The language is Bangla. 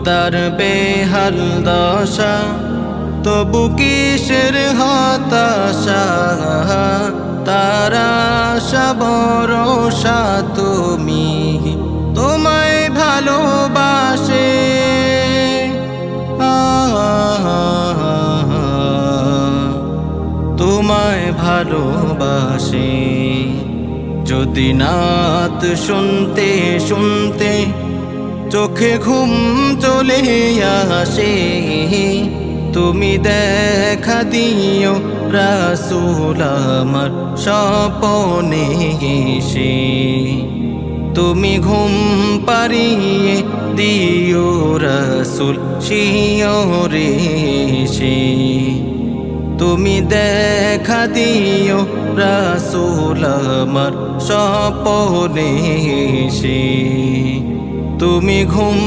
তার বেহাল দশা, তবু কিসের হতাশা, তার আশা ভরসা তুমি, তোমায় ভালোবাসে। তোমায় ভালোবাসে। যদি নাত শুনতে শুনতে চোখে ঘুম চলে আসে, তুমি দেখা দিও রাসূল আমার স্বপনে এসে। তুমি ঘুম পাড়িয়ে দিও রাসূল শিয়রে এসে। তুমি দেখা দিও রাসূল আমার স্বপনে এসে। তুমি ঘুম